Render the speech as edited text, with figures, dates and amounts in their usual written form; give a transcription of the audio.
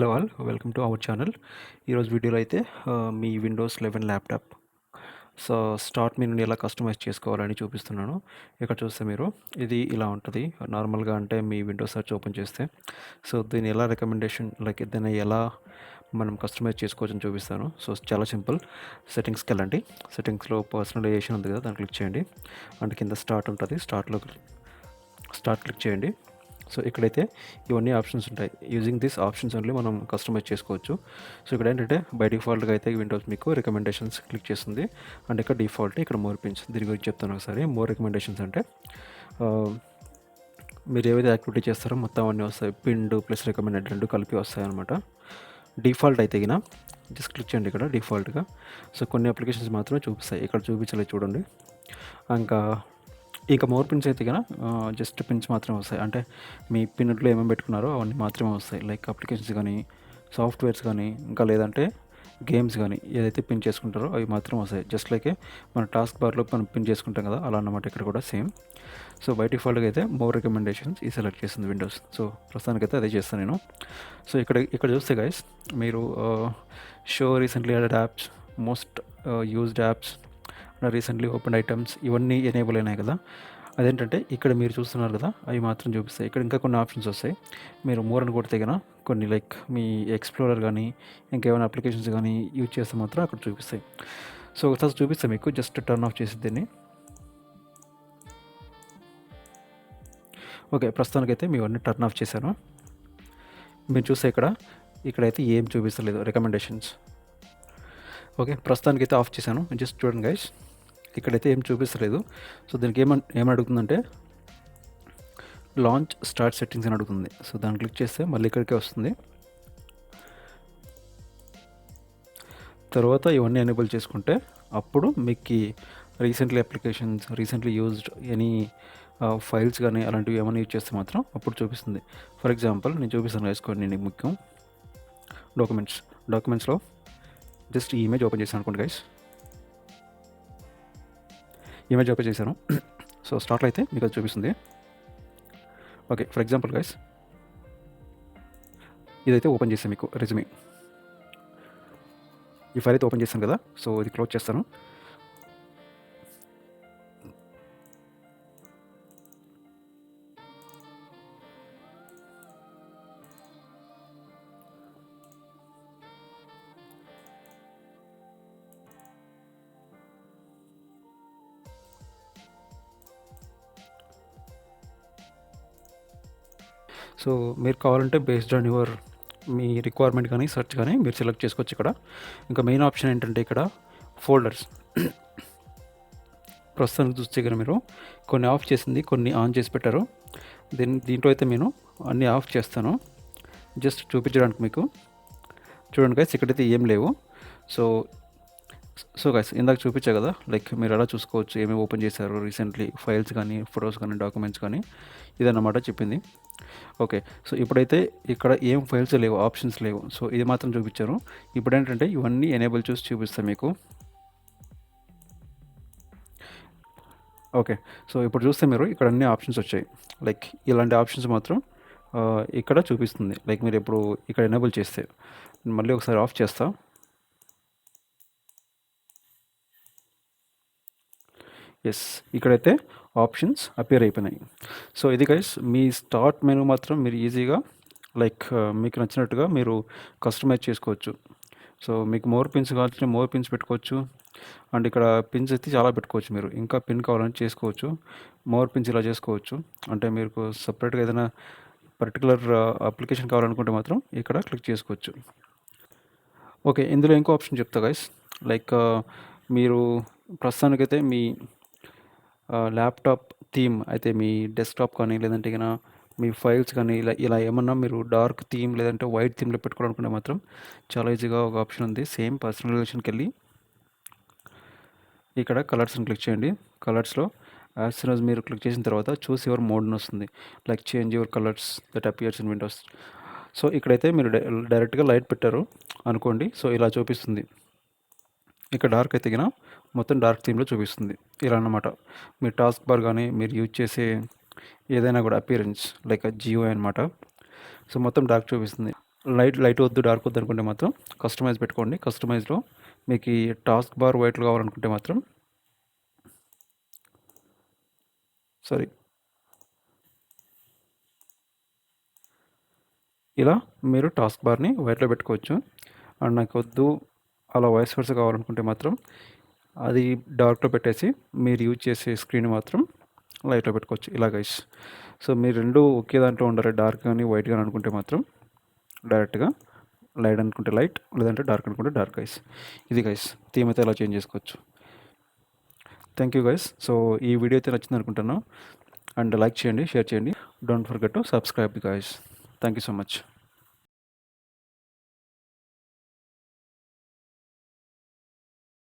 Hello all, welcome to our channel. ఈరోజు వీడియోలో అయితే మీ విండోస్ 11 ల్యాప్టాప్ స్టార్ట్ మెనూని ఎలా కస్టమైజ్ చేసుకోవాలని చూపిస్తున్నాను. ఇక్కడ చూస్తే మీరు ఇది ఇలా ఉంటుంది నార్మల్గా. అంటే మీ విండోస్ సెర్చ్ ఓపెన్ చేస్తే దీన్ని ఎలా దీన్ని ఎలా మనం కస్టమైజ్ చేసుకోవచ్చని చూపిస్తాను. చాలా సింపుల్. సెట్టింగ్స్కి వెళ్ళండి. సెట్టింగ్స్లో పర్సనలైజేషన్ ఉంది కదా, దాన్ని క్లిక్ చేయండి. అండ్ కింద స్టార్ట్ ఉంటుంది, స్టార్ట్ క్లిక్ చేయండి. ఇక్కడైతే ఇవన్నీ ఆప్షన్స్ ఉంటాయి. యూజింగ్ దిస్ ఆప్షన్స్ ఓన్లీ మనం కస్టమైజ్ చేసుకోవచ్చు. ఇక్కడ ఏంటంటే బై డిఫాల్ట్గా అయితే విండోస్ మీకు రికమెండేషన్స్ క్లిక్ చేస్తుంది. అండ్ ఇక్కడ డిఫాల్ట్ ఇక్కడ మోర్ పిన్స్. దీని గురించి చెప్తాను ఒకసారి. మోర్ రికమెండేషన్స్ అంటే మీరు ఏవైతే యాక్టివిటీ చేస్తారో మొత్తం అన్నీ వస్తాయి. పిన్డ్ ప్లస్ రికమెండెడ్ రెండు కలిపి వస్తాయి అనమాట. డిఫాల్ట్ అయితే గిన జస్ట్ క్లిక్ చేయండి ఇక్కడ డిఫాల్ట్గా. కొన్ని అప్లికేషన్స్ మాత్రమే చూపిస్తాయి. ఇక్కడ చూపించలేదు చూడండి. ఇంకా మోర్ పిన్స్ అయితే కనుక జస్ట్ పిన్స్ మాత్రమే వస్తాయి. అంటే మీ పిన్లో ఏమేమి పెట్టుకున్నారో అవన్నీ మాత్రమే వస్తాయి. లైక్ అప్లికేషన్స్ కానీ, సాఫ్ట్వేర్స్ కానీ, ఇంకా లేదంటే గేమ్స్ కానీ ఏదైతే పిన్ చేసుకుంటారో అవి మాత్రం వస్తాయి. జస్ట్ లైక్ మన టాస్క్ బార్లో మనం పిన్ చేసుకుంటాం కదా, అలా అన్నమాట. ఇక్కడ కూడా సేమ్. బై డిఫాల్ట్గా అయితే మోర్ రికమెండేషన్స్ ఈ సెలెక్ట్ చేస్తుంది విండోస్. ప్రస్తుతానికైతే అదే చేస్తాను నేను. ఇక్కడ చూస్తే గైస్, మీరు show recently added apps, most used apps, recently open items, ఇవన్నీ ఎనేబుల్ అయినాయి కదా. అదేంటంటే ఇక్కడ మీరు చూస్తున్నారు కదా, అవి మాత్రం చూపిస్తాయి. ఇక్కడ ఇంకా కొన్ని ఆప్షన్స్ వస్తాయి. మీరు మోర్ అని కొడితే కనుక కొన్ని లైక్ మీ ఎక్స్ప్లోరర్ కానీ ఇంకేమైనా అప్లికేషన్స్ కానీ యూజ్ చేస్తే మాత్రం అక్కడ చూపిస్తాయి. ఒకసారి చూపిస్తాను మీకు. జస్ట్ టర్న్ ఆఫ్ చేసి దీన్ని. ఓకే, ప్రస్తుతానికైతే మీ అన్నీ టర్న్ ఆఫ్ చేశాను. మీరు చూస్తే ఇక్కడైతే ఏం చూపిస్తలేదు రికమెండేషన్స్. ఓకే, ప్రస్తుతానికైతే ఆఫ్ చేశాను. జస్ట్ చూడండి గైస్, ఇక్కడైతే ఏం చూపిస్తలేదు. దీనికి ఏమని అడుగుతుందంటే లాంచ్ స్టార్ట్ సెట్టింగ్స్ అని అడుగుతుంది. దాన్ని క్లిక్ చేస్తే మళ్ళీ ఇక్కడికే వస్తుంది. తర్వాత ఇవన్నీ ఎనేబుల్ చేసుకుంటే అప్పుడు మీకు recently applications, recently used any files కానీ అలాంటివి ఏమైనా యూజ్ చేస్తే మాత్రం అప్పుడు చూపిస్తుంది. ఫర్ ఎగ్జాంపుల్ నేను చూపిస్తాను వేసుకోండి. నేను ముఖ్యం డాక్యుమెంట్స్లో జస్ట్ ఈ ఇమేజ్ ఓపెన్ చేశాను అనుకోండి గైస్. ఇమేజ్ ఓపెన్ చేశాను. స్టార్ట్లో అయితే మీకు అది చూపిస్తుంది. ఓకే, ఫర్ ఎగ్జాంపుల్ గైస్, ఇదైతే ఓపెన్ చేస్తాను మీకు రెజ్యూమే. ఈ ఫైల్ అయితే ఓపెన్ చేస్తాను కదా. ఇది క్లోజ్ చేస్తాను. మీరు కావాలంటే based on your me requirement కానీ సెర్చ్ కానీ మీరు సెలెక్ట్ చేసుకోవచ్చు ఇక్కడ. ఇంకా మెయిన్ ఆప్షన్ ఏంటంటే ఇక్కడ ఫోల్డర్స్. ప్రస్తుతానికి చూస్తే కానీ మీరు కొన్ని ఆఫ్ చేసింది, కొన్ని ఆన్ చేసి పెట్టారు. దీంట్లో అయితే నేను అన్నీ ఆఫ్ చేస్తాను జస్ట్ చూపించడానికి మీకు. చూడండి గైస్, ఇక్కడైతే ఏం లేవు. గైస్, ఇందాక చూపించా కదా, లైక్ మీరు ఎలా చూసుకోవచ్చు ఏమేమి ఓపెన్ చేశారు రీసెంట్లీ, ఫైల్స్ కానీ, ఫొటోస్ కానీ, డాక్యుమెంట్స్ కానీ, ఇదన్నమాట చెప్పింది. ఓకే, ఇప్పుడైతే ఇక్కడ ఏం ఫైల్స్ లేవు, ఆప్షన్స్ లేవు. ఇది మాత్రం చూపించారు. ఇప్పుడు ఏంటంటే ఇవన్నీ ఎనేబుల్ చూసి చూపిస్తాను మీకు. ఓకే, ఇప్పుడు చూస్తే మీరు ఇక్కడ అన్ని ఆప్షన్స్ వచ్చాయి. లైక్ ఇలాంటి ఆప్షన్స్ మాత్రం ఇక్కడ చూపిస్తుంది. లైక్ మీరు ఇప్పుడు ఇక్కడ ఎనేబుల్ చేస్తే, మళ్ళీ ఒకసారి ఆఫ్ చేస్తా. ఎస్, ఇక్కడైతే ఆప్షన్స్ అపియర్ అయిపోయినాయి. ఇది గైస్, మీ స్టార్ట్ మెనూ మాత్రం మీరు ఈజీగా లైక్ మీకు నచ్చినట్టుగా మీరు కస్టమైజ్ చేసుకోవచ్చు. మీకు మోర్ పిన్స్ కావాలంటే మోర్ పిన్స్ పెట్టుకోవచ్చు. అండ్ ఇక్కడ పిన్స్ అయితే చాలా పెట్టుకోవచ్చు. మీరు ఇంకా పిన్ కావాలంటే చేసుకోవచ్చు. మోర్ పిన్స్ ఇలా చేసుకోవచ్చు. అంటే మీకు సపరేట్గా ఏదైనా పర్టికులర్ అప్లికేషన్ కావాలనుకుంటే మాత్రం ఇక్కడ క్లిక్ చేసుకోవచ్చు. ఓకే, ఇందులో ఇంకో ఆప్షన్ చెప్తా గైస్. లైక్ మీరు ప్రస్తుతానికైతే మీ ల్యాప్టాప్ థీమ్ అయితే మీ డెస్క్టాప్ కానీ, లేదంటే ఇక మీ ఫైల్స్ కానీ ఇలా ఏమన్నా మీరు డార్క్ థీమ్ లేదంటే వైట్ థీమ్లో పెట్టుకోవాలనుకుంటే మాత్రం చాలా ఈజీగా ఒక ఆప్షన్ ఉంది. సేమ్ పర్సనలైజేషన్కి వెళ్ళి ఇక్కడ కలర్స్ని క్లిక్ చేయండి. కలర్స్లో యాజ్ సూన్ యాజ్ మీరు క్లిక్ చేసిన తర్వాత చూస్ యువర్ మోడ్ని వస్తుంది. Like change your colours that appears in Windows. ఇక్కడైతే మీరు డైరెక్ట్గా లైట్ పెట్టారు అనుకోండి. ఇలా చూపిస్తుంది. ఇక్కడ డార్క్ అయితే కినా మొత్తం డార్క్ థీమ్లో చూపిస్తుంది. ఇలా అన్నమాట. మీ టాస్క్ బార్ కానీ మీరు యూజ్ చేసే ఏదైనా కూడా అపియరెన్స్ లైక్ జియో అనమాట. మొత్తం డార్క్ చూపిస్తుంది. లైట్ వద్దు, డార్క్ వద్దు అనుకుంటే మాత్రం కస్టమైజ్ పెట్టుకోండి. కస్టమైజ్లో మీకు ఈ టాస్క్ బార్ వైట్లో కావాలనుకుంటే మాత్రం సారీ ఇలా మీరు టాస్క్ బార్ని వైట్లో పెట్టుకోవచ్చు. అండ్ నాకు వద్దు అలా వాయిస్ వర్స కావాలనుకుంటే మాత్రం అది డార్క్లో పెట్టేసి మీరు యూజ్ చేసే స్క్రీన్ మాత్రం లైట్లో పెట్టుకోవచ్చు ఇలా గైస్. సో మీరు రెండు ఒకే దాంట్లో ఉండాలి, డార్క్ కానీ వైట్ కానీ అనుకుంటే మాత్రం డైరెక్ట్గా లైట్ అనుకుంటే లైట్, లేదంటే డార్క్ అనుకుంటే డార్క్ గైస్. ఇది గైస్ థీమ్ అయితే అలా చేంజ్ చేసుకోవచ్చు. Thank you guys. సో ఈ వీడియో అయితే నచ్చింది అనుకుంటున్నాను. అండ్ లైక్ చేయండి, షేర్ చేయండి. Don't forget to subscribe guys. Thank you so much.